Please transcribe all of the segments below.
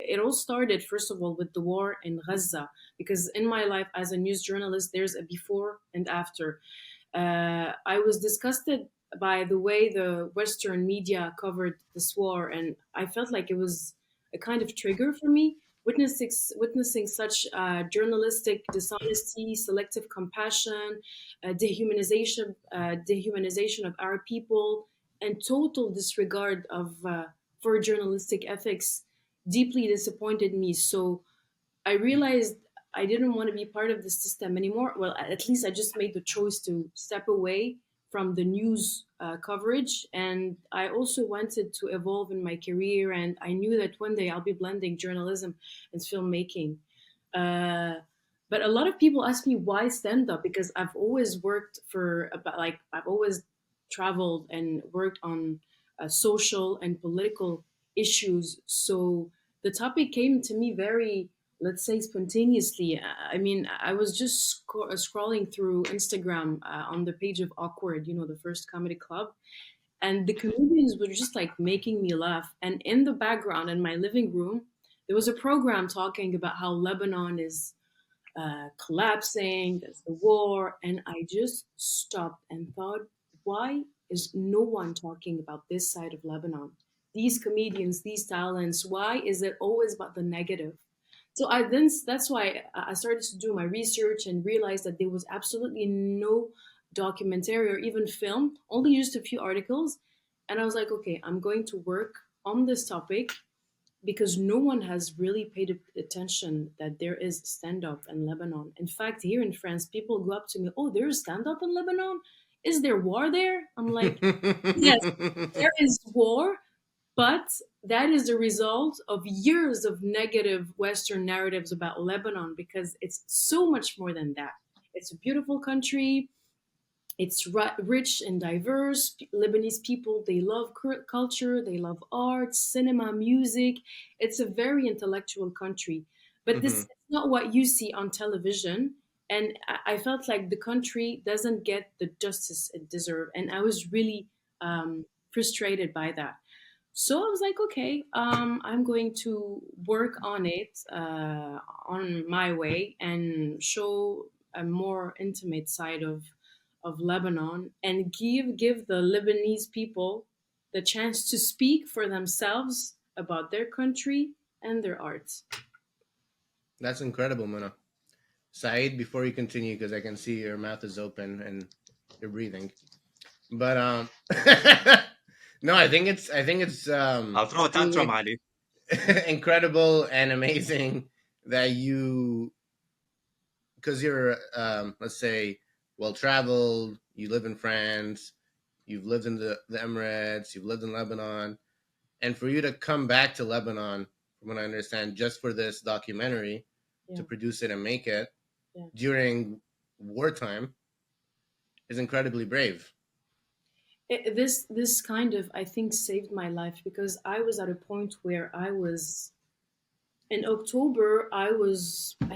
it all started, first of all, with the war in Gaza, because in my life as a news journalist, there's a before and after. I was disgusted by the way the Western media covered this war, and I felt like it was a kind of trigger for me. Witnessing such journalistic dishonesty, selective compassion, dehumanization of our people, and total disregard of for journalistic ethics deeply disappointed me. So I realized I didn't want to be part of the system anymore. Well, at least I just made the choice to step away from the news coverage. And I also wanted to evolve in my career. And I knew that one day I'll be blending journalism and filmmaking. Uh, but a lot of people ask me why stand up, because I've always worked for about like I've always traveled and worked on social and political issues. So the topic came to me very, let's say, spontaneously. I mean, I was just scrolling through Instagram on the page of Awkward, the first comedy club, and the comedians were just like making me laugh. And in the background, in my living room, there was a program talking about how Lebanon is collapsing, there's the war, and I just stopped and thought, why is no one talking about this side of Lebanon? These comedians, these talents, why is it always about the negative? So that's why I started to do my research and realized that there was absolutely no documentary or even film, only just a few articles. And I was like, okay, I'm going to work on this topic because no one has really paid attention that there is stand up in Lebanon. In fact, here in France, people go up to me, oh, there's stand up in Lebanon? Is there war there? I'm like, yes, there is war, but that is the result of years of negative Western narratives about Lebanon because it's so much more than that. It's a beautiful country. It's rich and diverse. Lebanese people, they love culture, they love art, cinema, music. It's a very intellectual country. But this is Hmm. not what you see on television. And I felt like the country doesn't get the justice it deserves. And I was really frustrated by that. So I was like, okay, I'm going to work on it on my way and show a more intimate side of Lebanon and give the Lebanese people the chance to speak for themselves about their country and their arts. That's incredible, Mona. Saeed, before you continue, because I can see your mouth is open and you're breathing. But no, I think it's I'll throw a tantrum, truly Ali. incredible and amazing that you, because you're let's say well traveled, you live in France, you've lived in the Emirates, you've lived in Lebanon, and for you to come back to Lebanon, from what I understand, just for this documentary, to Yeah, produce it and make it yeah. during wartime is incredibly brave. This kind of, I think, saved my life because I was at a point where I was in October, I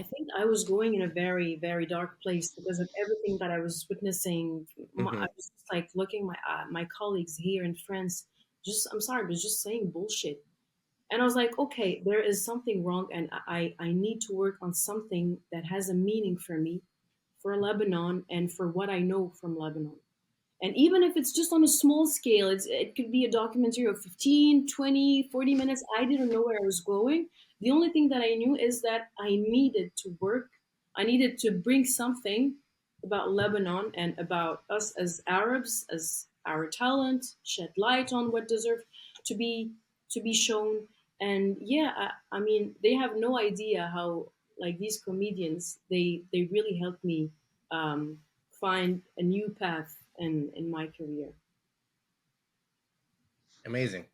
think I was going in a very, very dark place because of everything that I was witnessing. I Hmm. was just like looking my colleagues here in France, just I'm sorry, but just saying bullshit. And I was like, okay, there is something wrong, and I need to work on something that has a meaning for me, for Lebanon, and for what I know from Lebanon. And even if it's just on a small scale, it could be a documentary of 15, 20, 40 minutes. I didn't know where I was going. The only thing that I knew is that I needed to work. I needed to bring something about Lebanon and about us as Arabs, as our talent, shed light on what deserves to be to be shown. And yeah, I mean, they have no idea how like these comedians they really helped me find a new path in my career. Amazing.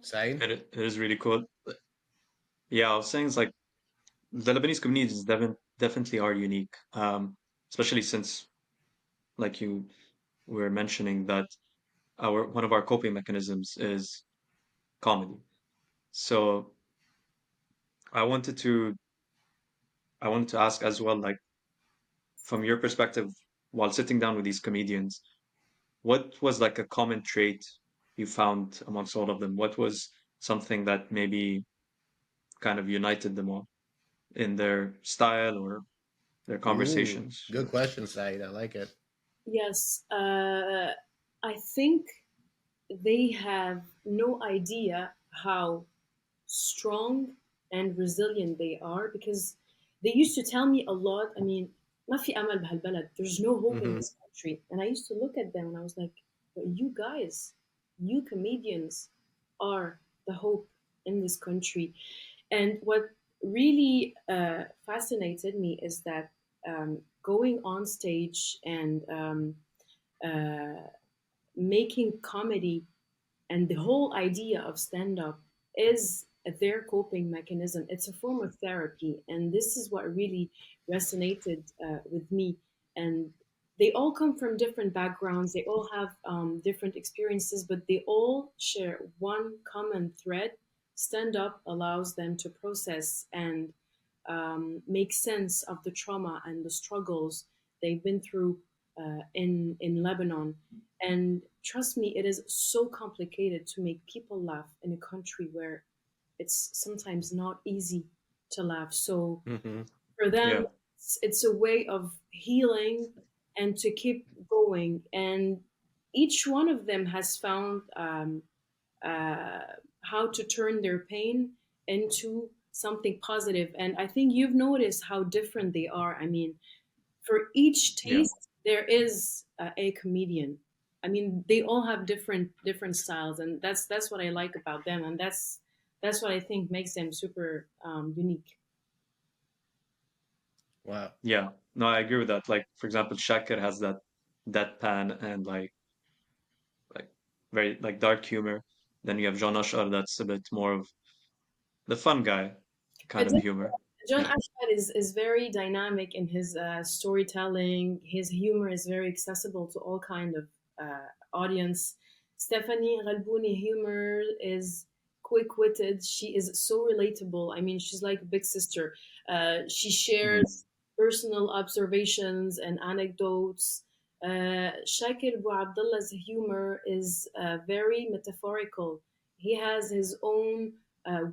Saeed? It is really cool. Yeah, I was saying it's like the Lebanese communities definitely are unique, especially since, like you were mentioning, that our one of our coping mechanisms is comedy. So I wanted to I wanted to ask as well, like from your perspective, while sitting down with these comedians, what was like a common trait you found amongst all of them? What was something that maybe kind of united them all in their style or their Ooh, conversations? good question, Saeed. I like it. Yes, I think they have no idea how strong and resilient they are, because they used to tell me a lot. I mean, ما في أمل بهالبلد. There's no hope in Hmm. this country. And I used to look at them and I was like, but you guys, you comedians are the hope in this country. And what really fascinated me is that going on stage and uh, making comedy, and the whole idea of stand up is their coping mechanism. It's a form of therapy. And this is what really resonated with me. And they all come from different backgrounds, they all have different experiences, but they all share one common thread. Stand up allows them to process and make sense of the trauma and the struggles they've been through in Lebanon. And trust me, it is so complicated to make people laugh in a country where it's sometimes not easy to laugh. So Hmm. for them, Yeah, it's a way of healing and to keep going. And each one of them has found uh, how to turn their pain into something positive. And I think you've noticed how different they are. I mean, for each yeah. taste there is a comedian. I mean, they all have different styles, and that's what I like about them, and that's what I think makes them super unique. Wow. Yeah, no, I agree with that. Like, for example, Shakir has that deadpan and like very like dark humor. Then you have John Ashar that's a bit more of the fun guy But kind of humor. John Yeah. Ashad is very dynamic in his storytelling. His humor is very accessible to all kind of audience. Stephanie Galbouni humor is quick-witted. She is so relatable. I mean, she's like a big sister. She Hmm. shares personal observations and anecdotes. Shakir Abu Abdullah's humor is very metaphorical. He has his own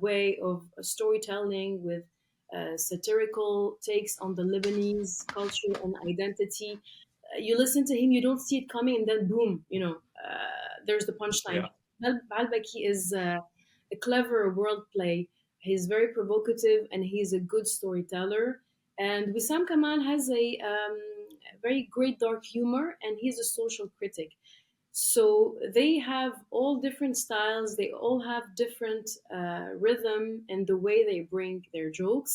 way of storytelling with satirical takes on the Lebanese culture and identity. You listen to him, you don't see it coming, and then boom, there's the punchline. Yeah. Balbaki is a clever wordplay. He's very provocative and he's a good storyteller. And Wissam Kamal has a very great dark humor, and he's a social critic. So they have all different styles, they all have different rhythm and the way they bring their jokes,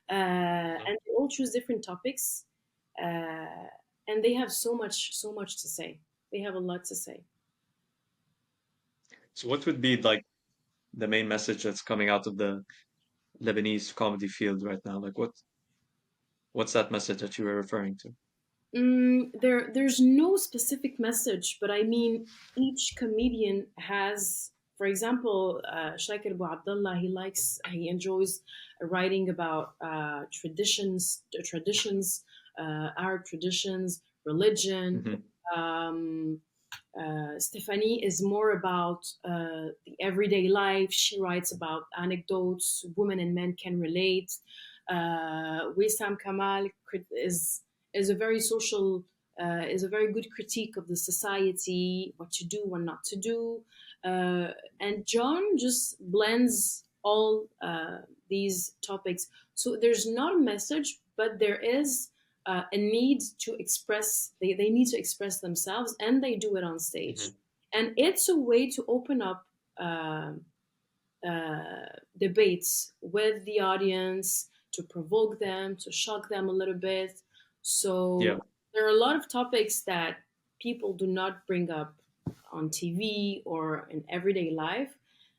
and they all choose different topics, uh, and they have so much to say. They have a lot to say. So what would be like the main message that's coming out of the Lebanese comedy field right now? Like what's that message that you were referring to? There's no specific message, but I mean, each comedian has, for example, Shakir Abu Abdullah. He enjoys writing about traditions, Arab traditions, religion. Hmm. Um, Stephanie is more about the everyday life. She writes about anecdotes women and men can relate. Wissam Kamal is a very social, is a very good critique of the society, what to do, what not to do. And John just blends all these topics. So there's not a message, but there is a need to express, they need to express themselves, and they do it on stage. Hmm. And it's a way to open up debates with the audience, to provoke them, to shock them a little bit. Yeah. So there are a lot of topics that people do not bring up on TV or in everyday life.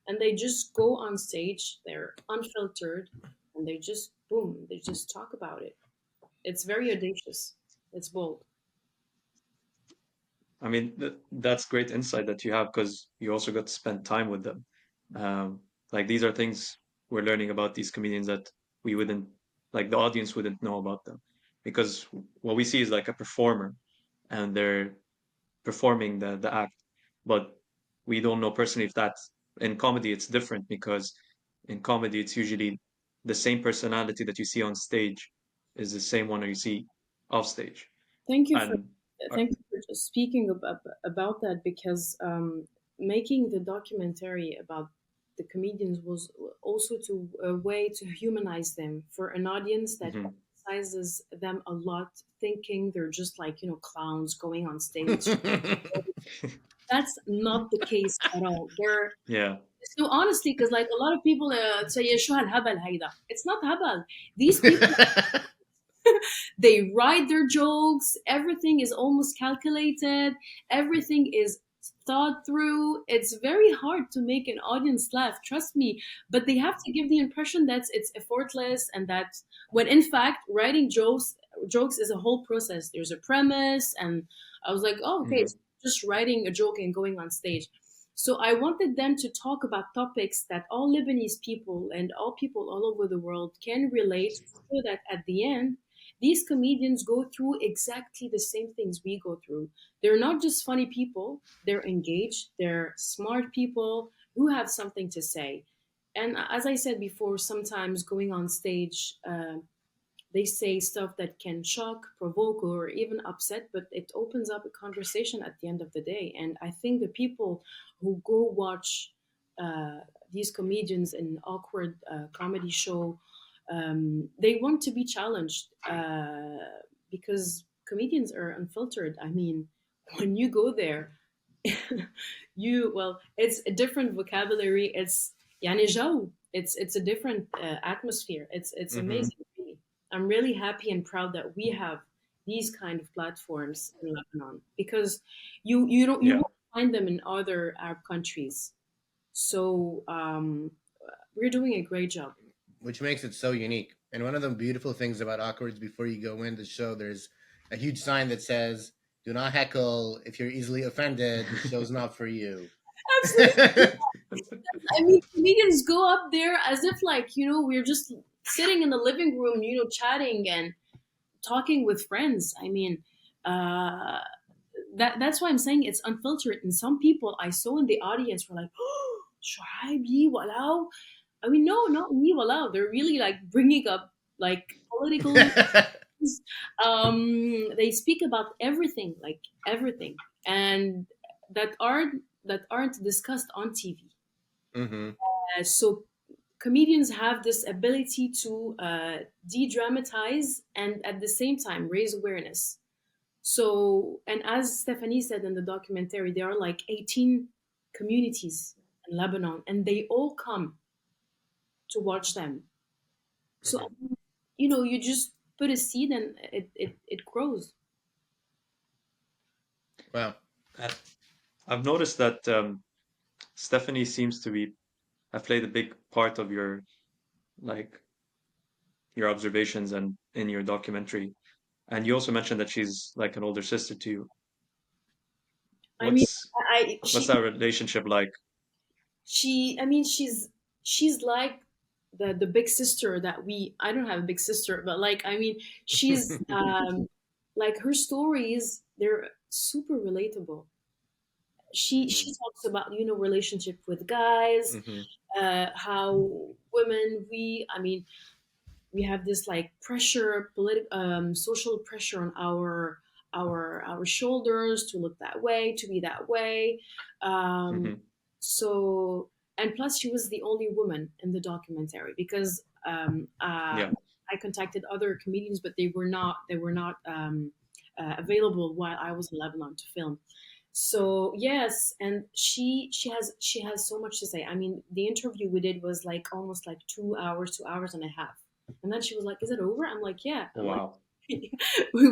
And they just go on stage, they're unfiltered, and they just, boom, they just talk about it. It's very audacious, it's bold. I mean, that's great insight that you have because you also got to spend time with them. Like these are things we're learning about these comedians that we wouldn't, like the audience wouldn't know about them, because what we see is like a performer and they're performing the act, but we don't know personally if that's in comedy. It's different because in comedy it's usually the same personality that you see on stage is the same one you see off stage. Thank you for And thank you for just speaking about that, because making the documentary about the comedians was also to a way to humanize them for an audience that mhm. emphasizes them a lot, thinking they're just like, clowns going on stage. That's not the case at all. They're Yeah. so honestly, because like a lot of people say, "Yeah, شو هالهبل هيدا?" It's not habal. These people, they write their jokes. Everything is almost calculated. Everything is thought through. It's very hard to make an audience laugh, trust me. But they have to give the impression that it's effortless, and that when in fact writing jokes is a whole process. There's a premise, and I was like, oh, okay, it's Mhm. just writing a joke and going on stage. So I wanted them to talk about topics that all Lebanese people and all people all over the world can relate, so that at the end these comedians go through exactly the same things we go through. They're not just funny people, they're engaged, they're smart people who have something to say. And as I said before, sometimes going on stage, they say stuff that can shock, provoke, or even upset, but it opens up a conversation at the end of the day. And I think the people who go watch uh, these comedians in awkward comedy show, they want to be challenged, because comedians are unfiltered. I mean, when you go there, it's a different vocabulary. It's يعني جو. It's a different atmosphere. It's Hmm. amazing. Really. I'm really happy and proud that we have these kind of platforms in Lebanon, because you Yeah. won't find them in other Arab countries. So we're doing a great job. Which makes it so unique. And one of the beautiful things about Awkwards, before you go in the show, there's a huge sign that says, "Do not heckle. If you're easily offended, the show's not for you." Absolutely. I mean, comedians go up there as if like we're just sitting in the living room, chatting and talking with friends. I mean, uh, that's why I'm saying it's unfiltered. And some people I saw in the audience were like, "Oh, Shuaib, walau." I mean, no, not me, walau. They're really like bringing up like political. They speak about everything, like everything, and that aren't discussed on TV. Hmm. So comedians have this ability to de-dramatize and at the same time raise awareness. So, and as Stephanie said in the documentary, there are like 18 communities in Lebanon, and they all come to watch them. So, Hmm. you just put a seed and it grows. Wow. And I've noticed that Stephanie seems to be have played a big part of like your observations and in your documentary. And you also mentioned that she's like an older sister to you. I mean, What's I what's she that relationship like? she I mean she's like the big sister that we I don't have a big sister, but like I mean she's like her stories, they're super relatable. She Hmm. talks about relationship with guys, Hmm. how women, I mean, we have this like pressure, social pressure on our shoulders to look that way, to be that way. um Hmm. so, and plus she was the only woman in the documentary, because Yeah. I contacted other comedians, but they were not available while I was in Lebanon to film. So yes, and she has so much to say. I mean, the interview we did was like almost like 2 hours, 2 hours and a half. And then she was like, "Is it over?" I'm like, "Yeah." I'm like, Wow.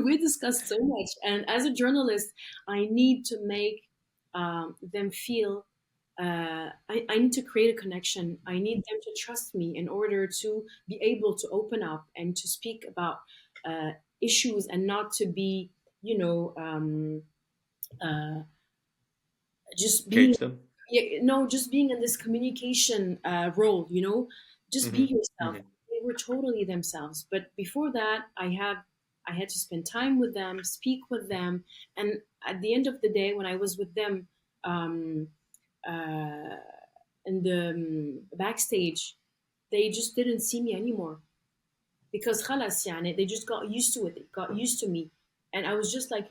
we discussed so much, and as a journalist, I need to make them feel. I need to create a connection. I need them to trust me in order to be able to open up and to speak about uh, issues, and not to be, you know, uh, just being Cage them. yeah, no, just being in this communication role, just be Hmm. yourself. Hmm. They were totally themselves. But before that, I had to spend time with them, speak with them, and at the end of the day, when I was with them um, uh, in the backstage, they just didn't see me anymore because خلاص يعني they just got used to it. They got used to me, and I was just like,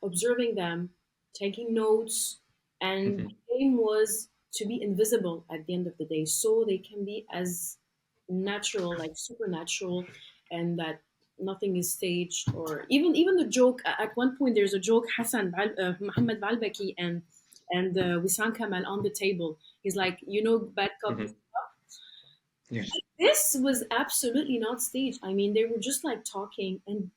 observing them, taking notes, and Mhm. the aim was to be invisible at the end of the day, so they can be as natural, like supernatural, and that nothing is staged. Or even the joke at one point, there's a joke Hassan Mohammed Balbaki and Wissam Kamal on the table. He's like, bad cop. Mhm. Yeah. This was absolutely not staged. I mean, they were just like talking, and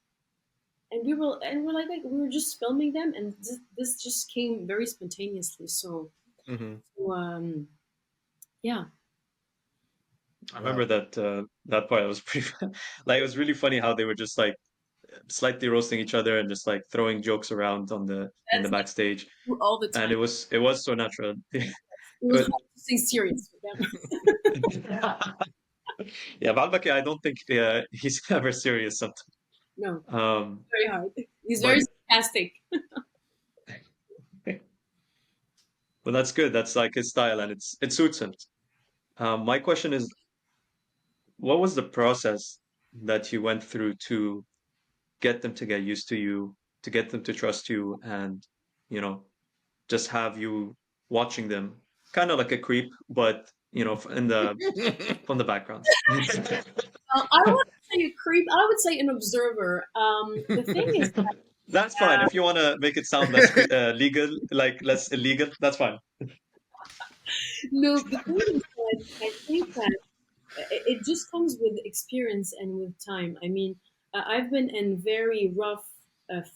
we're like we were just filming them, and this just came very spontaneously. So, Hmm. so yeah, I Wow. remember that part. It was pretty like it was really funny how they were just like slightly roasting each other and just like throwing jokes around on the in the that's backstage, like all the and time. it was so natural. It was But hard to stay serious for them. yeah, Balbaki, I don't think he's ever serious sometimes. No, Um, very hard. He's very but sarcastic. but that's good. That's like his style, and it suits him. My question is, what was the process that you went through to get them to get used to you, to get them to trust you, and you know, just have you watching them, kind of like a creep, but in the from the background. I wouldn't say a creep. I would say an observer. The thing is, That's fine. If you want to make it sound less legal, like less illegal, that's fine. no. The thing is that I think that it just comes with experience and with time. I mean, I've been in very rough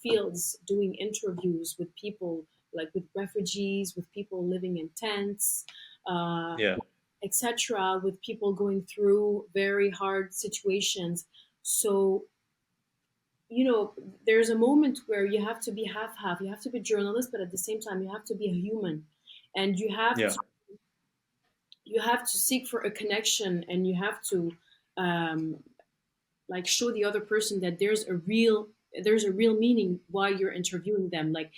fields doing interviews with people, like with refugees, with people living in tents, uh, Yeah, etc., with people going through very hard situations. So, there's a moment where you have to be half half. You have to be a journalist, but at the same time, you have to be a human, and yeah. you have to seek for a connection, and you have to um, like show the other person that there's a real meaning why you're interviewing them. Like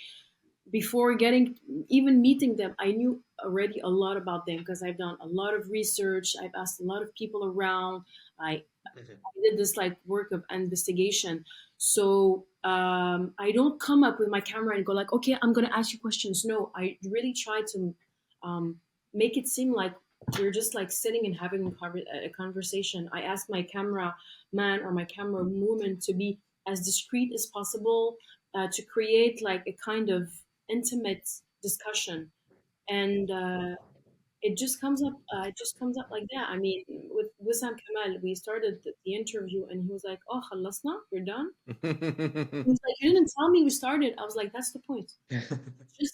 before getting even meeting them, I knew already a lot about them because I've done a lot of research. I've asked a lot of people around. Mhm. I did this like work of investigation. So I don't come up with my camera and go like, okay, I'm gonna ask you questions. No, I really try to um, make it seem like we're just like sitting and having a conversation. I ask my camera man or my camera woman to be as discreet as possible, to create like a kind of intimate discussion, and it just comes up like that. I mean, with Wissam Kamal, we started the interview, and he was like, "Oh, خلصنا, we're done." He was like, "You didn't tell me we started." I was like, "That's the point.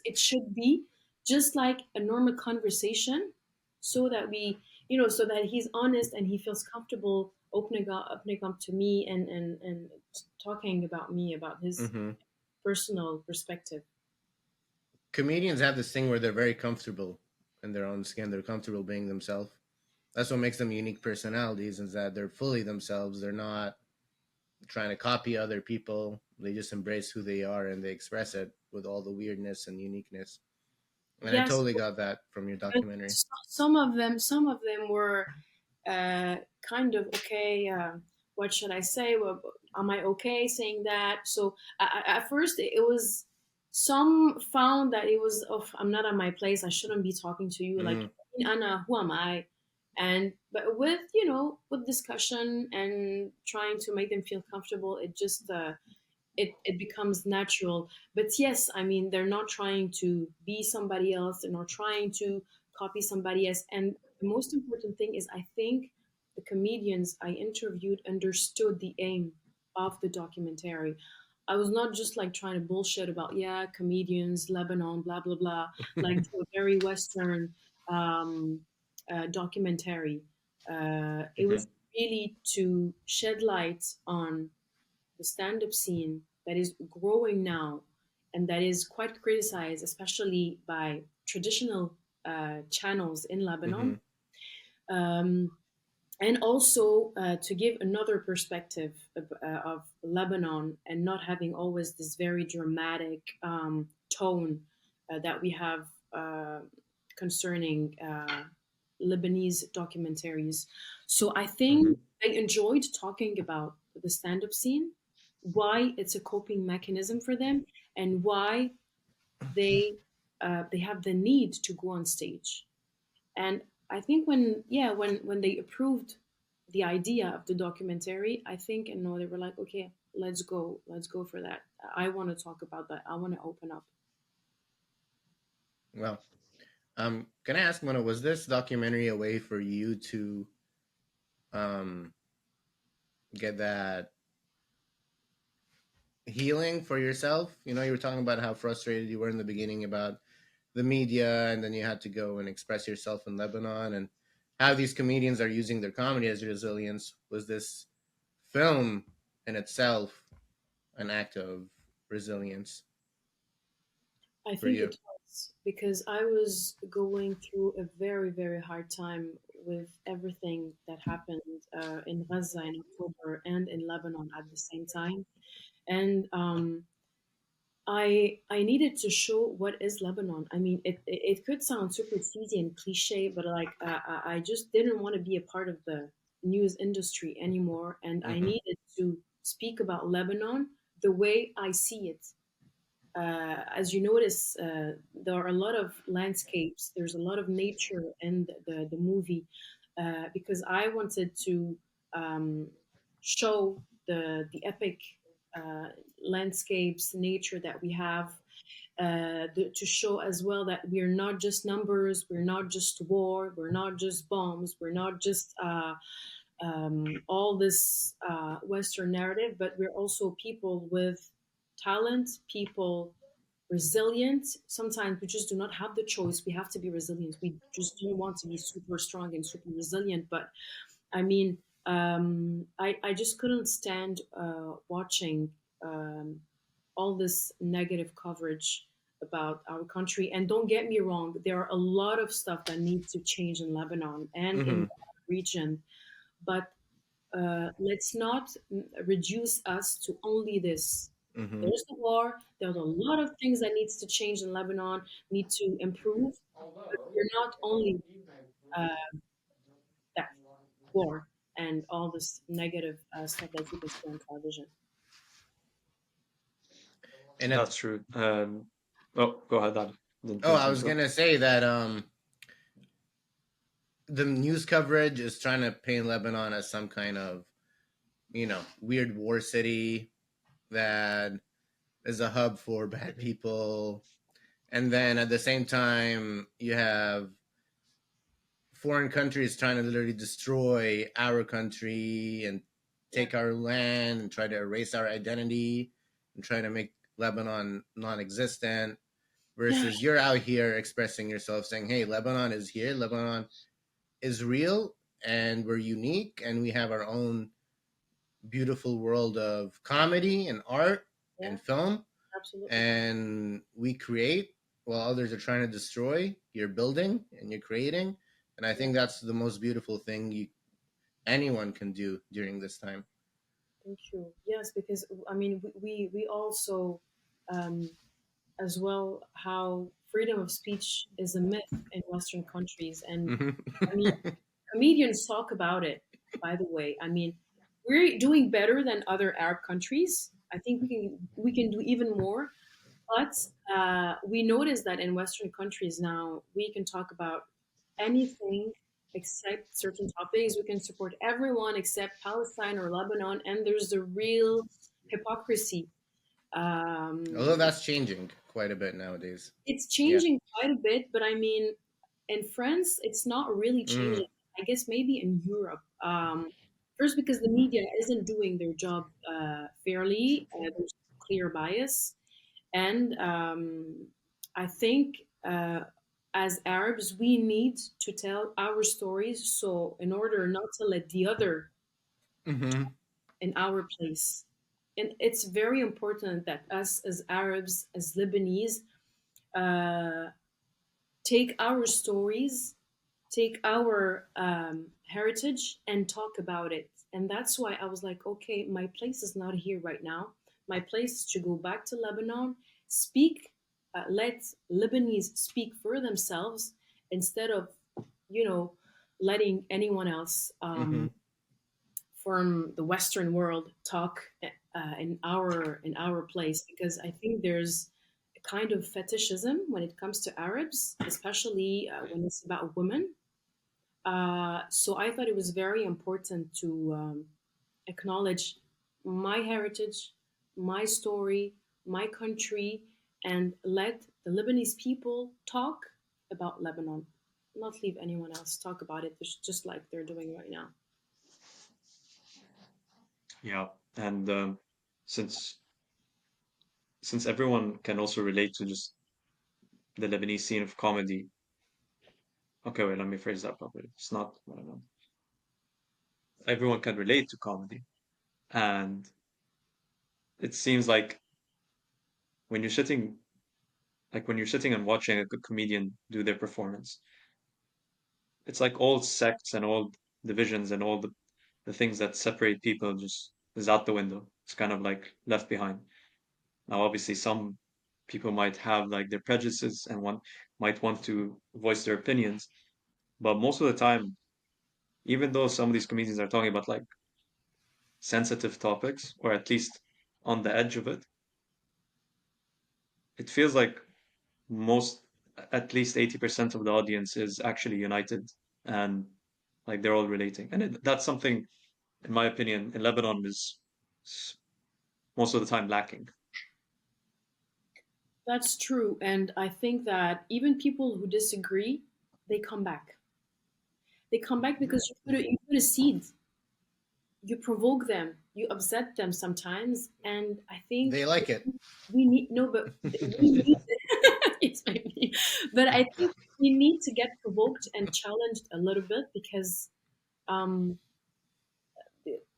It should be just like a normal conversation, so that so that he's honest and he feels comfortable opening up to me and talking about me, about his Hmm. personal perspective." Comedians have this thing where they're very comfortable in their own skin. They're comfortable being themselves. That's what makes them unique personalities, is that they're fully themselves. They're not trying to copy other people. They just embrace who they are and they express it with all the weirdness and uniqueness. And I Yes, totally got that from your but documentary. some of them were kind of okay. What should I say? Well, am I okay saying that? So at first it was, some found that it was, oh, I'm not at my place. I shouldn't be talking to you. Like, Mm-hmm. Anna, who am I? And but with discussion and trying to make them feel comfortable, it becomes natural. But yes, I mean, they're not trying to be somebody else. They're not trying to copy somebody else. And the most important thing is, I think the comedians I interviewed understood the aim of the documentary. I was not just like trying to bullshit about, yeah, comedians, Lebanon, blah blah blah, like a very Western um, documentary. It Mhm. was really to shed light on the stand-up scene that is growing now, and that is quite criticized, especially by traditional channels in Mm-hmm. Lebanon. Um, and also to give another perspective of Lebanon, and not having always this very dramatic tone that we have concerning Lebanese documentaries. So I think Hmm. I enjoyed talking about the stand-up scene, why it's a coping mechanism for them, and why they they have the need to go on stage. And I think when they approved the idea of the documentary, I think and no, they were like, okay, let's go for that. I want to talk about that. I want to open up. Well, can I ask, Mona, was this documentary a way for you to um get that healing for yourself? You know, you were talking about how frustrated you were in the beginning about the media, and then you had to go and express yourself in Lebanon, and how these comedians are using their comedy as resilience. Was this film in itself an act of resilience I for think you? it was because I was going through a very hard time with everything that happened in Gaza in October and in Lebanon at the same time. And I needed to show what is Lebanon. I mean, it could sound super cheesy and cliche, but like I just didn't want to be a part of the news industry anymore, and I Mm-hmm. needed to speak about Lebanon the way I see it. As you notice, there are a lot of landscapes. There's a lot of nature in the movie because I wanted to um, show the epic uh, landscapes, nature that we have, to show as well that we're not just numbers, we're not just war, we're not just bombs, we're not just all this Western narrative, but we're also people with talent, people resilient. Sometimes we just do not have the choice. We have to be resilient. We just don't want to be super strong and super resilient. But I mean, I just couldn't stand watching all this negative coverage about our country. And don't get me wrong, there are a lot of stuff that needs to change in Lebanon and in Mm-hmm. the region. But let's not reduce us to only this. Mm-hmm. There's the war. There's a lot of things that needs to change in Lebanon, need to improve. But we're not only uh, that war and all this negative stuff that you can see on television. And That's it, true. Oh, go ahead, Ali. Didn't oh, mean I to was interrupt. gonna say that the news coverage is trying to paint Lebanon as some kind of, weird war city that is a hub for bad people. And then at the same time, you have foreign countries trying to literally destroy our country and Yeah, take our land and try to erase our identity and try to make Lebanon non existent. yeah, Versus you're out here expressing yourself saying, hey, Lebanon is here, Lebanon is real, and we're unique, and we have our own beautiful world of comedy and art yeah, and film, absolutely. and we create while others are trying to destroy. You're building and you're creating, and I Yeah, think that's the most beautiful thing anyone can do during this time. thank you. Yes, because I mean, we also um, as well how freedom of speech is a myth in Western countries, and I mean, comedians talk about it, by the way. I mean, we're doing better than other Arab countries. I think we can do even more. But we notice that in Western countries now, we can talk about anything except certain topics. We can support everyone except Palestine or Lebanon, and there's a real hypocrisy. Although Um, that's changing quite a bit nowadays. it's Yeah. changing quite a bit, but I mean, in France, it's not really Mm. changing. I guess maybe in Europe. First, because the media isn't doing their job fairly, there's clear bias. And I think as Arabs, we need to tell our stories. So, in order not to let the other Mm-hmm. in our place, and it's very important that us as Arabs, as Lebanese, uh, take our stories, take our heritage, and talk about it. And that's why I was like, okay, my place is not here right now. My place is to go back to Lebanon, speak, let Lebanese speak for themselves instead of, you know, letting anyone else Hmm. from the Western world talk in our place, because I think there's a kind of fetishism when it comes to Arabs, especially when it's about women. So I thought it was very important to acknowledge my heritage, my story, my country, and let the Lebanese people talk about Lebanon, not leave anyone else talk about it, just like they're doing right now. Yeah, and since since everyone can also relate to just the Lebanese scene of comedy. Okay, wait, let me phrase that properly. It's not what I meant. Everyone can relate to comedy, and it seems like when you're sitting, when you're sitting and watching a good comedian do their performance, it's like all sects and all divisions and all the things that separate people just is out the window. It's kind of like left behind. Now, obviously, some people might have like their prejudices and might want to voice their opinions, but most of the time, even though some of these comedians are talking about like sensitive topics or at least on the edge of it, it feels like most, at least 80% of the audience is actually united and like they're all relating. And that's something, in my opinion, in Lebanon is most of the time lacking. That's true, and I think that even people who disagree, they come back. They come back because you put a seed, you provoke them, you upset them sometimes, and I think They like it. we need no, but we need it's maybe, but I think we need to get provoked and challenged a little bit because, um,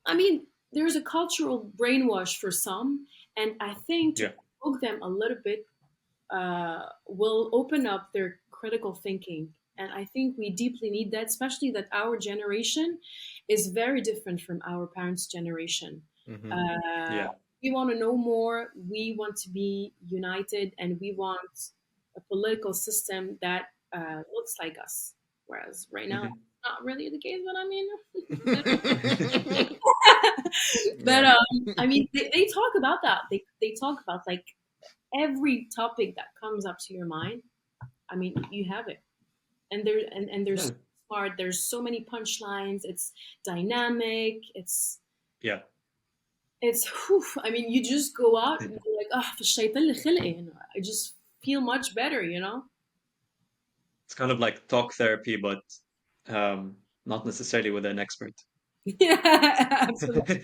I mean, there's a cultural brainwash for some, and I think to Yeah. provoke them a little bit will open up their critical thinking. And I think we deeply need that, especially that our generation is very different from our parents' generation. Hmm. Uh, Yeah. we want to know more, we want to be united, and we want a political system that looks like us. Whereas right now, Hmm. it's not really the case, but I mean, but, but Yeah. I mean, they talk about that. They talk about like every topic that comes up to your mind. I mean, you have it, and there's Yeah. smart. There's so many punchlines. It's dynamic. Yeah. Whew, I mean, you just go out and you're like, ah, فالشيطان اللي خلقي. I just feel much better, you know. It's kind of like talk therapy, but not necessarily with an expert. Yeah, absolutely.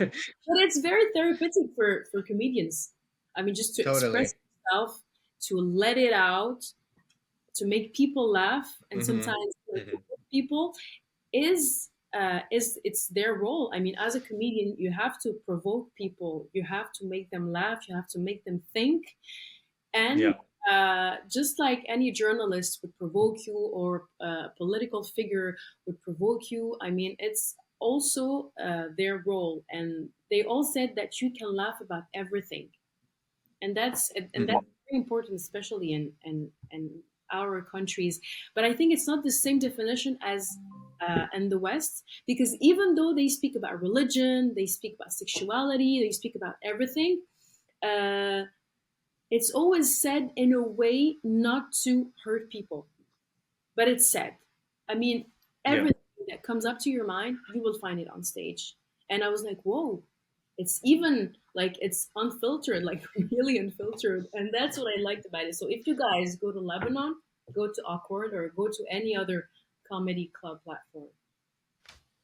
But it's very therapeutic for comedians. I mean, just to Totally. express yourself, to let it out, to make people laugh, and Hmm. sometimes like Hmm. people is it's their role. I mean, as a comedian, you have to provoke people, you have to make them laugh, you have to make them think, and Yeah. just like any journalist would provoke you, or a political figure would provoke you. I mean, it's also their role, and they all said that you can laugh about everything, and Hmm. that's very important, especially in our countries. But I think it's not the same definition as in the West, because even though they speak about religion, they speak about sexuality, they speak about everything. Uh, it's always said in a way not to hurt people, but it's said. I mean, Yeah. everything that comes up to your mind, you will find it on stage. And I was like, whoa, it's even like it's unfiltered, like really unfiltered. And that's what I liked about it. So if you guys go to Lebanon, go to Awkward or go to any other comedy club platform.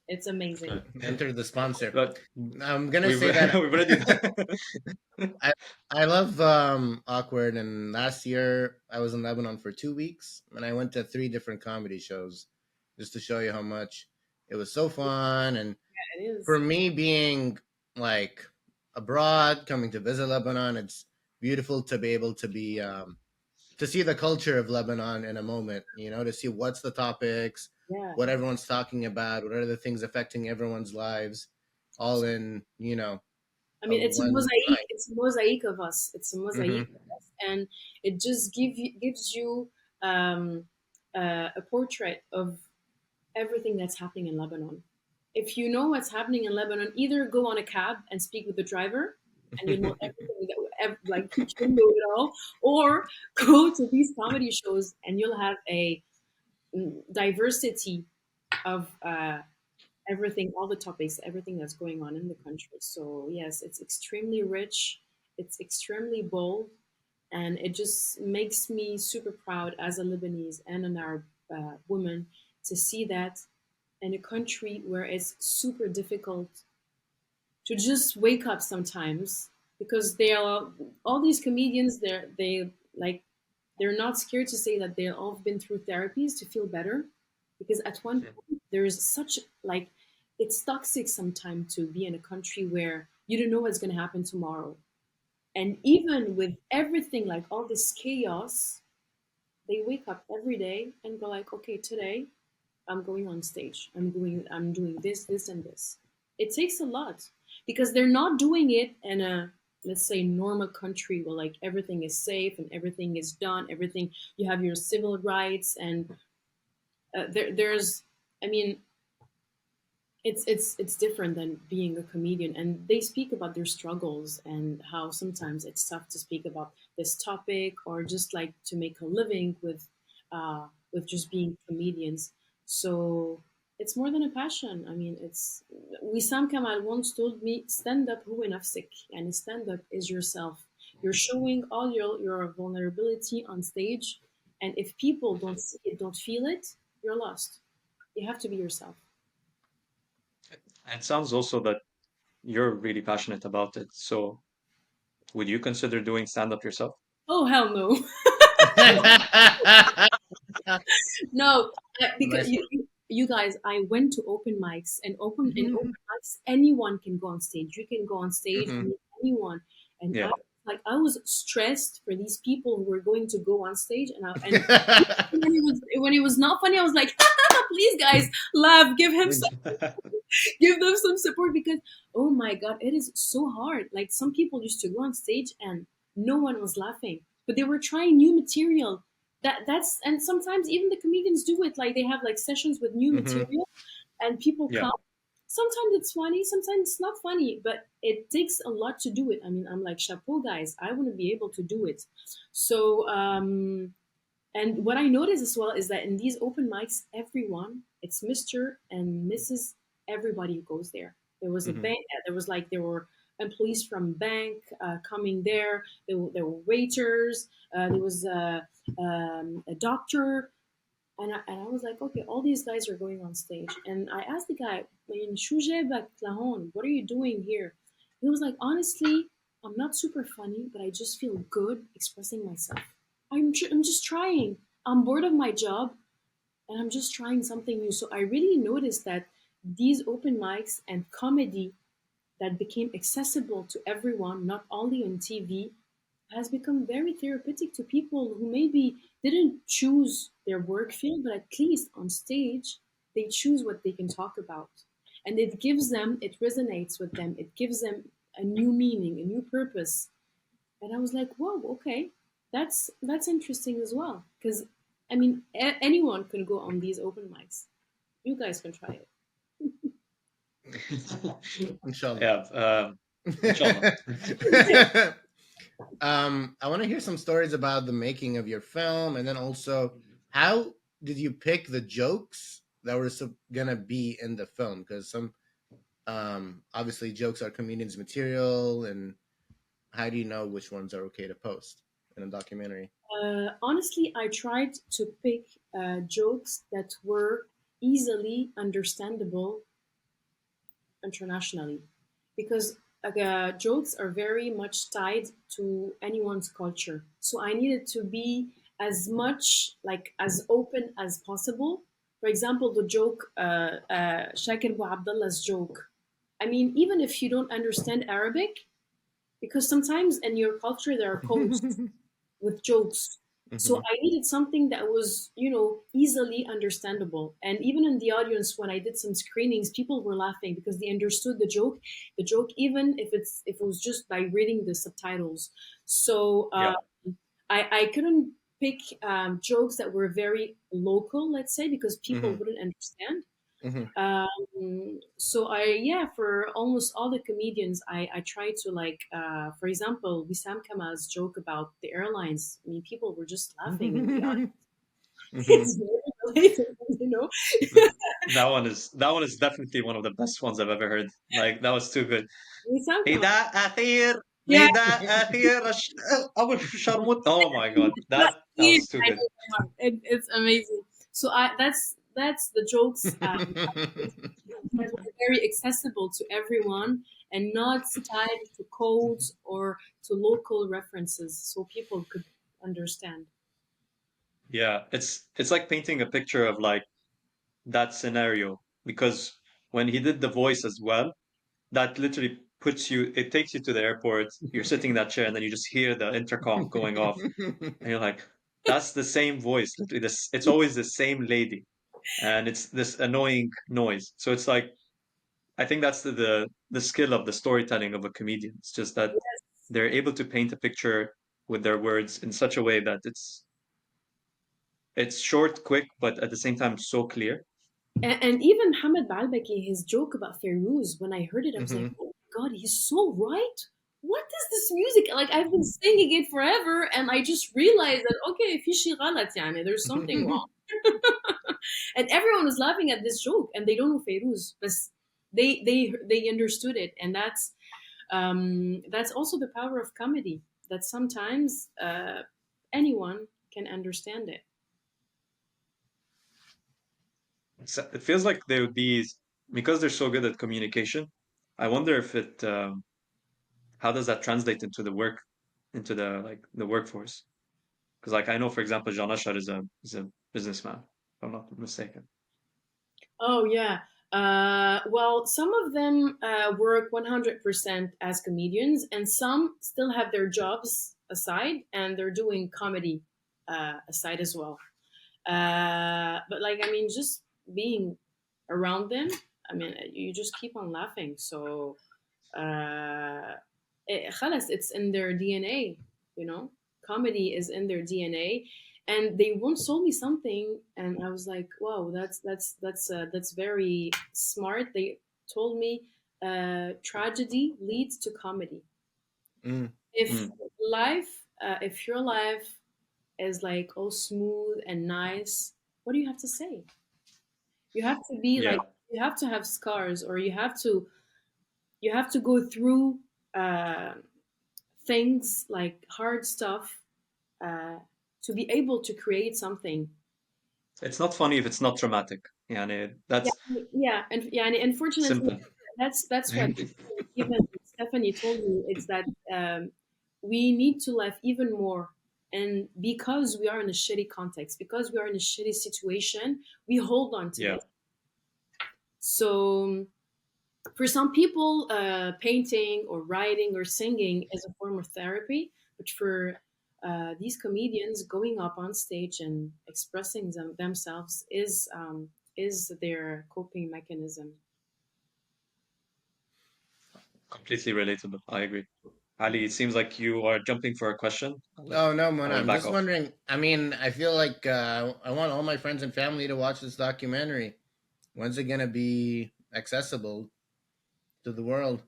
It's amazing. Enter the sponsor. But I'm gonna we've say that we've already. I I love awkward. And last year I was in Lebanon for 2 weeks, and I went to three different comedy shows, just to show you how much it was so fun. And Yeah, it for is. me, being like abroad, coming to visit Lebanon, it's beautiful to be able to be to see the culture of Lebanon in a moment. To see what's the topics, Yeah. what everyone's talking about, what are the things affecting everyone's lives, all in I a mean, it's a one mosaic. night. It's a mosaic of us. It's a mosaic Hmm. of us, and it just gives you um, a portrait of everything that's happening in Lebanon. If you know what's happening in Lebanon, either go on a cab and speak with the driver, and you know everything like you'll know it all, or go to these comedy shows and you'll have a diversity of everything, all the topics, everything that's going on in the country. So yes, it's extremely rich, it's extremely bold, and it just makes me super proud as a Lebanese and an Arab woman to see that in a country where it's super difficult to just wake up sometimes, because they are all these comedians, they like they're not scared to say that they've all been through therapies to feel better, because at one point there's such like it's toxic sometimes to be in a country where you don't know what's going to happen tomorrow. And even with everything, like all this chaos, they wake up every day and go like, okay, today I'm going on stage. I'm doing this, and this. It takes a lot because they're not doing it in a, let's say, normal country where like everything is safe and everything is done, everything, you have your civil rights, and there's, I mean, it's different than being a comedian, and they speak about their struggles and how sometimes it's tough to speak about this topic or just like to make a living with just being comedians. So it's more than a passion. I mean, it's Wissam Kamal once told me, stand up هو نفسك, and stand up is yourself. You're showing all your vulnerability on stage, and if people don't see it, don't feel it, you're lost. You have to be yourself. It sounds also that you're really passionate about it. So would you consider doing stand-up yourself? Oh hell no. No, because Nice one. you guys, I went to open mics, and open mics, anyone can go on stage. You can go on stage, I Mhm. mean, anyone. And Yeah. I was stressed for these people who were going to go on stage, and when it was not funny, I was like, please guys, laugh, give them some support, because oh my god, it is so hard. Like some people used to go on stage and no one was laughing, but they were trying new material. That's and sometimes even the comedians do it. Like they have like sessions with new Mhm. material, and people Yeah. come. Sometimes it's funny, sometimes it's not funny, but it takes a lot to do it. I mean, I'm like, chapeau, guys. I want to be able to do it. So and what I noticed as well is that in these open mics, everyone, it's Mr. and Mrs. Everybody who goes there. There was a Mhm. bank, there were employees from bank coming there. There were waiters. There was a doctor. And I was like, okay, all these guys are going on stage. And I asked the guy, "Like, "Shou jabak lahon? What are you doing here?" He was like, honestly, I'm not super funny, but I just feel good expressing myself. I'm just trying. I'm bored of my job, and I'm just trying something new. So I really noticed that these open mics and comedy that became accessible to everyone, not only on TV, has become very therapeutic to people who maybe didn't choose their work field, but at least on stage, they choose what they can talk about. And it gives them, it resonates with them, it gives them a new meaning, a new purpose. And I was like, whoa, okay, that's interesting as well. Because I mean, anyone can go on these open mics. You guys can try it. Inshallah. Yeah. Inshallah. I want to hear some stories about the making of your film, and then also how did you pick the jokes that were gonna be in the film? Because some, obviously, jokes are comedians' material, and how do you know which ones are okay to post in a documentary? Honestly, I tried to pick jokes that were easily understandable internationally, because jokes are very much tied to anyone's culture. So I needed to be as much like as open as possible. For example, the joke, Shakir Bou Abdullah's joke. I mean, even if you don't understand Arabic, because sometimes in your culture there are codes with jokes. So Hmm. I needed something that was, easily understandable. And even in the audience, when I did some screenings, people were laughing because they understood the joke, even if it was just by reading the subtitles. So Yeah. I couldn't. pick jokes that were very local, let's say, because people Mm-hmm. wouldn't understand. Mm-hmm. So yeah, for almost all the comedians, I try to like, for example, Wissam Kamal's joke about the airlines. I mean, people were just laughing in the audience. Mm-hmm. It's very relatable, you know. That one is definitely one of the best ones I've ever heard. Like that was too good. Wissam Kamal. نداء أخير Yeah, نداء أخير أبو شرموط. Oh my god, but that was too I good. know my heart. It's amazing. So that's the jokes. That were very accessible to everyone and not tied to codes or to local references, so people could understand. Yeah, it's like painting a picture of like that scenario because when he did the voice as well, that literally it takes you to the airport. You're sitting in that chair and then you just hear the intercom going off, and you're like, that's the same voice. Literally, it's always the same lady, and it's this annoying noise. So it's like I think that's the skill of the storytelling of a comedian. It's just that they're able to paint a picture with their words in such a way that it's short, quick, but at the same time so clear. And even Hamad Balbaki, his joke about Ferouz, when I heard it, I was like, Mm-hmm. oh my God, he's so right. What is this music? Like, I've been singing it forever, and I just realized that, okay, في شي غلط يعني, there's something wrong. And everyone was laughing at this joke, and they don't know Ferouz, but they understood it. And that's also the power of comedy, that sometimes anyone can understand it. It feels like they would be because they're so good at communication. I wonder if it how does that translate into the work, into the workforce? Because like I know, for example, Jean Ashar is a businessman, if I'm not mistaken. Oh yeah. Well, some of them work 100% as comedians, and some still have their jobs aside, and they're doing comedy aside as well. But like, I mean, just being around them, I mean, you just keep on laughing. So, خلاص, it's in their DNA, you know. Comedy is in their DNA, and they once told me something, and I was like, wow, that's very smart. They told me, tragedy leads to comedy. Mm. If Mm, if your life is like all smooth and nice, what do you have to say? You have to be yeah, like, you have to have scars, or you have to go through uh, things like hard stuff, uh, to be able to create something. it's not funny if it's not dramatic. Yeah, Yeah, that's yeah, and yeah, and unfortunately, simple. that's what even Stephanie told me. It's that we need to laugh even more, and because we are in a shitty context, because we are in a shitty situation, we hold on to Yeah, this. So for some people, painting or writing or singing is a form of therapy, but for these comedians, going up on stage and expressing themselves is their coping mechanism. completely relatable. I agree. Ali, it seems like you are jumping for a question. Oh no, I Mona. will I'm back just off. wondering. I mean, I feel like I want all my friends and family to watch this documentary. When's it gonna be accessible to the world?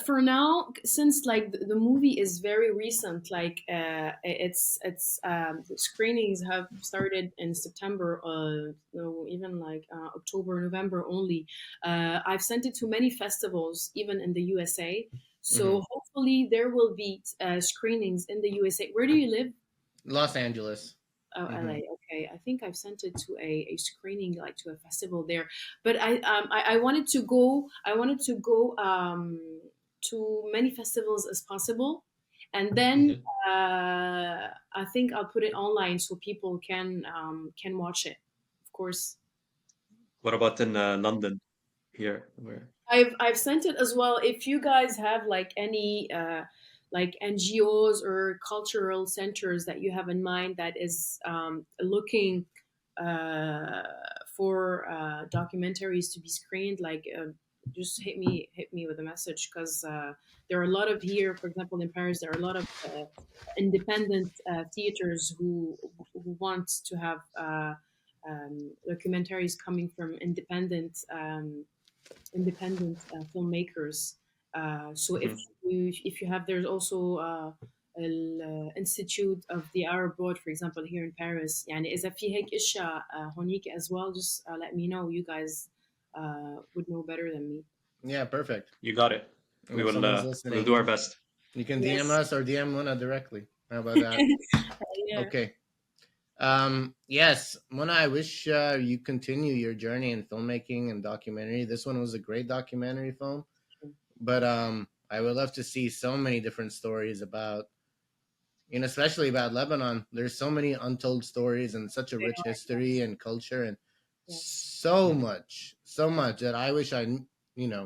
For now, since like the movie is very recent, like the screenings have started in September, no, even like October, November only. I've sent it to many festivals, even in the USA. Hmm. So hopefully there will be screenings in the USA. Where do you live? Los Angeles. Oh, Hmm. LA. Okay, I think I've sent it to a screening, like to a festival there. But I wanted to go. I wanted to go to many festivals as possible, and then Mhm. I think I'll put it online so people can watch it. Of course, What about in London here? Where? I've sent it as well. If you guys have like any like NGOs or cultural centers that you have in mind that is looking uh, for documentaries to be screened, like just hit me with a message, because there are a lot of here, for example, in Paris, there are a lot of independent theaters who want to have documentaries coming from independent filmmakers. So Mhm. if you have, there's also Institute of the Arab World, for example, here in Paris. يعني إذا في هيك إشياء هونيك as well, just let me know. You guys would know better than me. Yeah, perfect. You got it. And if someone's We'll do our listening, best. you can DM Yes. us or DM Mona directly. How about that? Yeah. Okay. Yes, Mona, I wish you continue your journey in filmmaking and documentary. This one was a great documentary film, but I would love to see so many different stories about, especially about Lebanon. There's so many untold stories and such a They rich are, history yes. and culture and Yes. so much that I wish you know,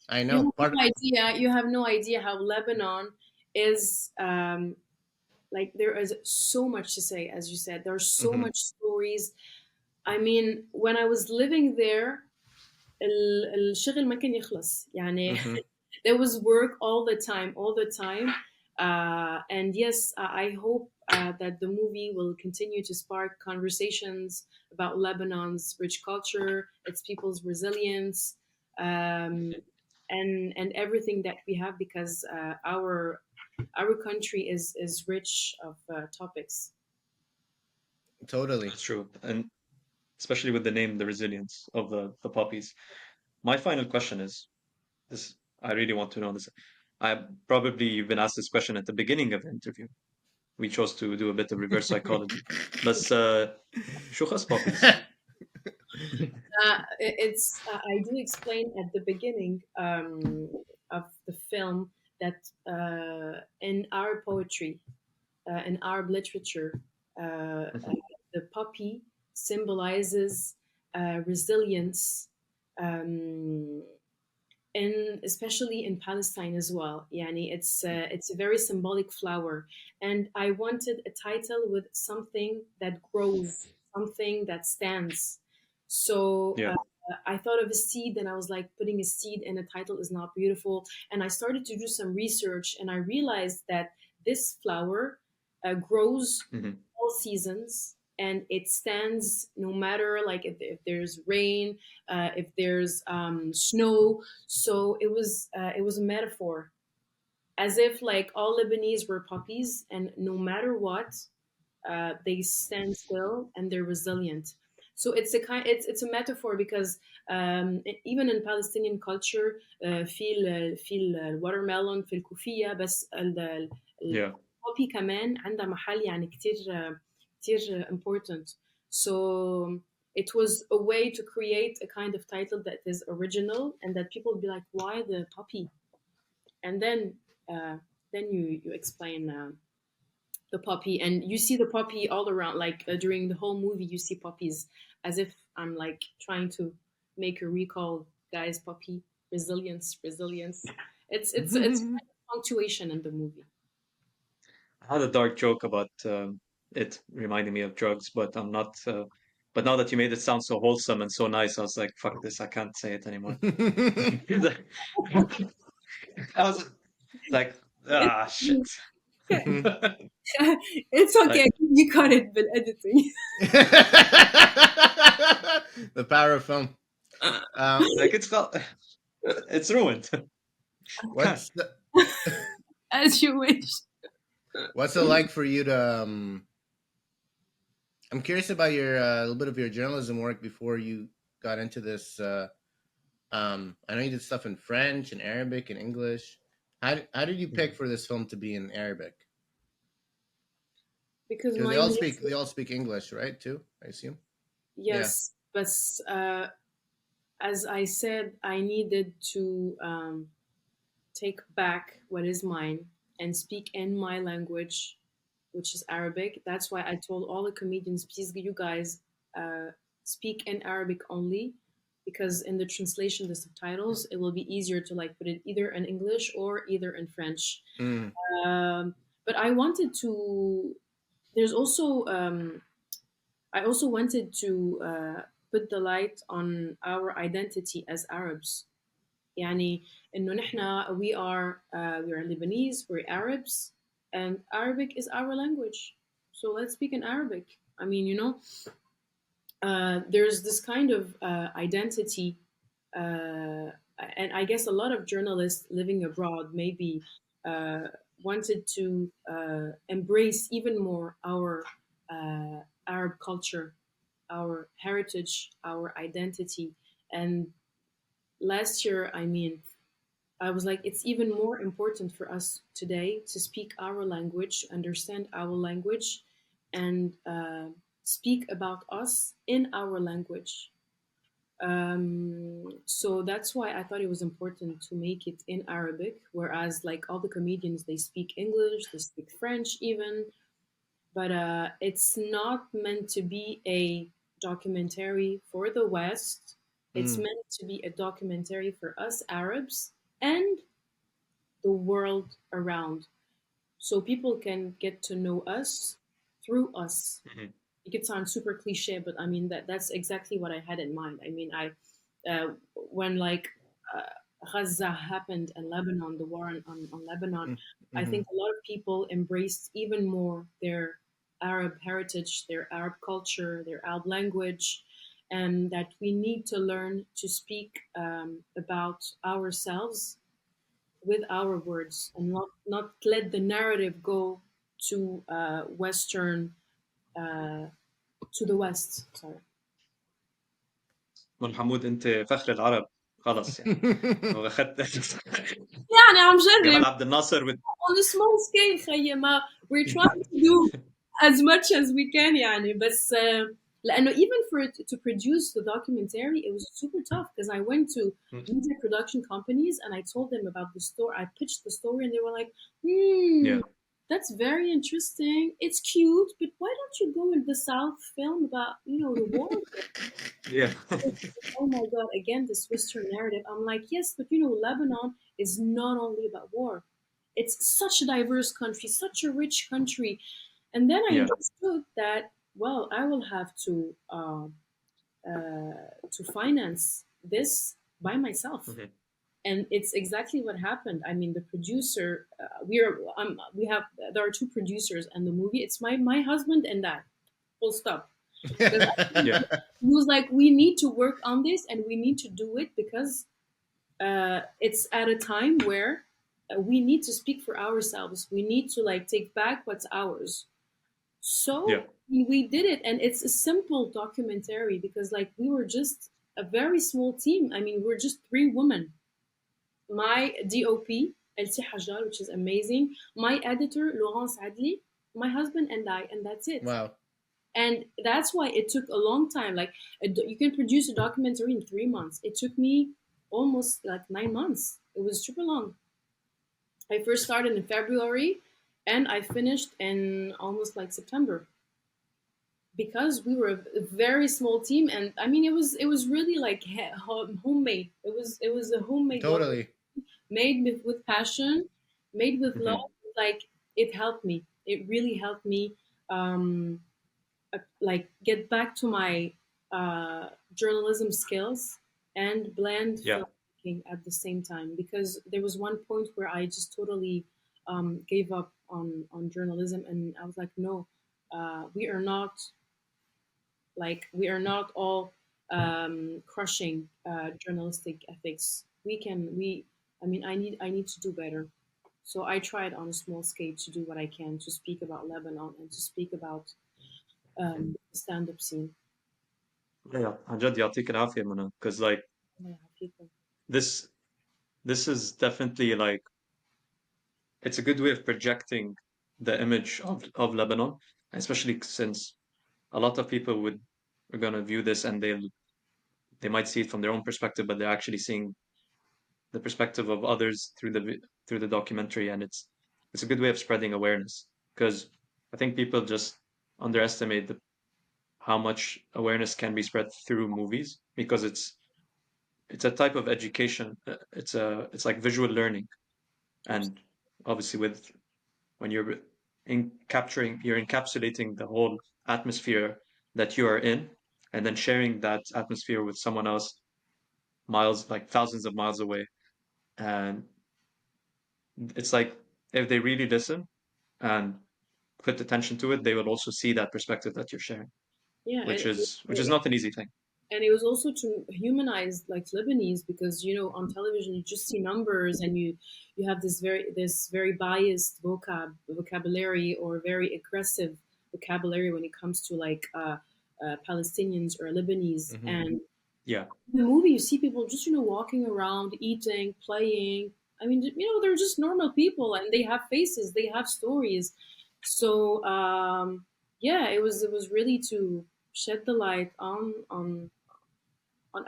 I You know have part. no idea. You have no idea how Lebanon is. Like, there is so much to say, as you said. There are so Mhm, much stories. I mean, when I was living there, الشغل ما كان يخلص يعني. mhm. There was work all the time, all the time. And yes, I hope that the movie will continue to spark conversations about Lebanon's rich culture, its people's resilience, um, and everything that we have, because our country is rich of topics. Totally. That's true. And especially with the name, the resilience of the puppies. My final question is this. I really want to know this. I probably you've been asked this question at the beginning of the interview. We chose to do a bit of reverse psychology. But شو خص puppies? It's I do explain at the beginning of the film that in our poetry, in Arab literature, the poppy symbolizes resilience, um, and especially in Palestine as well. Yani it's a very symbolic flower, and I wanted a title with something that grows, something that stands. So Yeah. I thought of a seed, and I was like, putting a seed in a title is not beautiful. And I started to do some research, and I realized that this flower grows Hmm. all seasons, and it stands no matter, like, if there's rain, if there's snow. So it was a metaphor, as if like all Lebanese were puppies, and no matter what, they stand still and they're resilient. So it's a metaphor, because even in Palestinian culture في الwatermelon في الكوفية، بس Yeah. البوبي كمان عندها محل يعني كتير كتير important. So it was a way to create a kind of title that is original, and that people would be like, why the puppy? And uh, then you explain the puppy, and you see the puppy all around, like during the whole movie you see puppies, as if I'm like trying to make a recall, guys. Puppy, resilience, resilience. It's kind of punctuation in the movie. I had a dark joke about it reminding me of drugs, but I'm not. But now that you made it sound so wholesome and so nice, I was like, "Fuck this! I can't say it anymore." I was like, It's, "Ah, shit!" it's okay, Like, you got it, but editing. The power of film. Um, like it's felt, it's ruined. Can't. what's the, As you wish. what's it like for you to? I'm curious about your a little bit of your journalism work before you got into this. I know you did stuff in French and Arabic and English. How did you pick for this film to be in Arabic? Because Because my they all speak English, right? Too, I assume. Yeah. yes, but as I said, I needed to take back what is mine and speak in my language, which is Arabic. That's why I told all the comedians, please, you guys, speak in Arabic only, because in the translation, the subtitles, it will be easier to like put it either in English or either in French. Mm. But I wanted to. There's also I also wanted to put the light on our identity as Arabs. يعني إنه نحن we are Lebanese, we're Arabs, and Arabic is our language. So let's speak in Arabic. I mean, there's this kind of identity, and I guess a lot of journalists living abroad maybe uh, wanted to embrace even more our Arab culture, our heritage, our identity. And last year, I mean, I was like, it's even more important for us today to speak our language, understand our language, and speak about us in our language. So that's why I thought it was important to make it in Arabic, whereas like all the comedians, they speak English, they speak French even, but it's not meant to be a documentary for the West. It's Mm. meant to be a documentary for us Arabs and the world around. So people can get to know us through us. Mhm. It could sound super cliche, but I mean that's exactly what I had in mind. I mean, when like Gaza happened and Lebanon, the war on Lebanon, I Mm-hmm. think a lot of people embraced even more their Arab heritage, their Arab culture, their Arab language, and that we need to learn to speak about ourselves with our words and not let the narrative go to Western uh, to the West. Sorry. من حمود انت فخر العرب خلص يعني هو اخذت يعني عم جمال جرب عبد الناصر on a small scale خيي we're trying to do as much as we can يعني بس لأنه even for it to produce the documentary it was super tough because I went to media production companies and I told them about the story. I pitched the story and they were like, yeah that's very interesting. It's cute, but why don't you go in the South film about, the war? yeah Oh my God, again, this Western narrative. I'm like, yes, but Lebanon is not only about war. It's such a diverse country, such a rich country. And then I yeah understood that, well, I will have to finance this by myself. Mhm. And it's exactly what happened. I mean, the producer, we have, there are two producers in the movie. It's my husband and I. Full stop. Because yeah he was like, we need to work on this and we need to do it because it's at a time where we need to speak for ourselves. We need to like take back what's ours. yeah So we did it, and it's a simple documentary because like we were just a very small team. I mean, we're just three women. My DOP, Elsie Hajar, which is amazing. My editor, Laurence Adli. My husband and I, and that's it. Wow. And that's why it took a long time. Like you can produce a documentary in 3 months. It took me almost like 9 months. It was super long. I first started in February and I finished in almost like September because we were a very small team. And I mean it was really like homemade. It was a homemade doc Totally. made with passion, made with Mhm. love. Like it helped me. It really helped me um like get back to my journalism skills and blend yeah filmmaking at the same time because there was one point where I just totally gave up on journalism and I was like, no, we are not all crushing journalistic ethics. I mean, I need to do better. So I tried on a small scale to do what I can to speak about Lebanon and to speak about the stand-up scene. yeah عن جد يعطيك العافية منى because like Yeah, people. this this is definitely like it's a good way of projecting the image of Lebanon, especially since a lot of people would are gonna view this and they might see it from their own perspective, but they're actually seeing the perspective of others through the documentary, and it's a good way of spreading awareness because I think people just underestimate how much awareness can be spread through movies because it's a type of education. It's like visual learning, and obviously with when you're you're encapsulating the whole atmosphere that you are in, and then sharing that atmosphere with someone else miles like thousands of miles away. And it's like if they really listen and put attention to it, they will also see that perspective that you're sharing, Yeah, and which is not an easy thing. it was also to humanize like Lebanese, because on television you just see numbers, and you have this very biased vocabulary, or very aggressive vocabulary when it comes to like Palestinians or Lebanese. Mhm. And Yeah. in the movie you see people just walking around, eating, playing. I mean, they're just normal people, and they have faces, they have stories. So yeah, it was really to shed the light on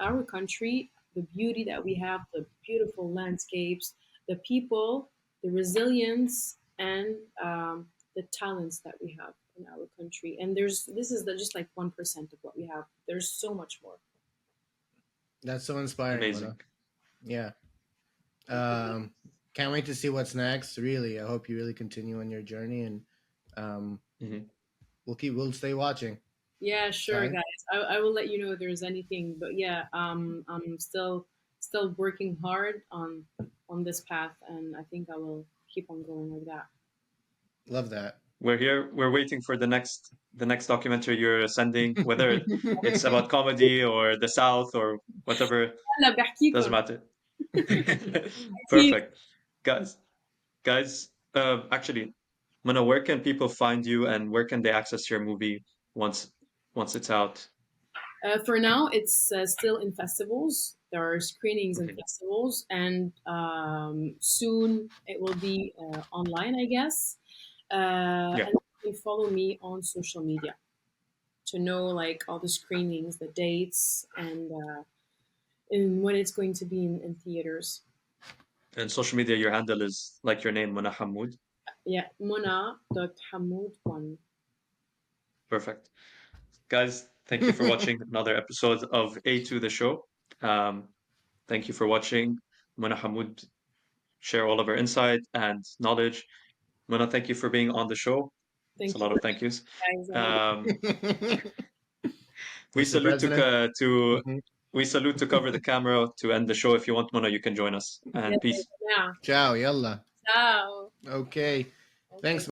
our country, the beauty that we have, the beautiful landscapes, the people, the resilience, and the talents that we have in our country. And this is just like 1% of what we have. There's so much more. That's so inspiring, Amazing. Mona. Yeah. Can't wait to see what's next. Really, I hope you really continue on your journey, and Mhm. we'll stay watching. Yeah, sure, Fine. guys. I will let you know if there's anything. But yeah, I'm still working hard on this path, and I think I will keep on going like that. Love that. We're here. We're waiting for the next documentary you're sending, whether it's about comedy or the South or whatever. هلا Doesn't بحكيكم matter. أكيد. Perfect, guys. Actually, Mana, where can people find you, and where can they access your movie once it's out? For now, it's still in festivals. There are screenings in Okay. festivals, and soon it will be online, I guess. Yeah. And you can follow me on social media to know like all the screenings, the dates, and when it's going to be in theaters. And social media, your handle is like your name, Mona Hammoud. Yeah, Mona.Hammoud1. Perfect. Guys, thank you for watching another episode of A2 the show. Um, thank you for watching. Mona Hammoud share all of her insight and knowledge. Mona, thank you for being on the show. It's a Thank you, lot of thank yous. guys. Um, we Mr. salute President. Mhm. we salute to cover the camera to end the show. If you want, Mona, you can join us. And peace. Yeah. Ciao, yalla. Ciao. Okay. Okay. Thanks.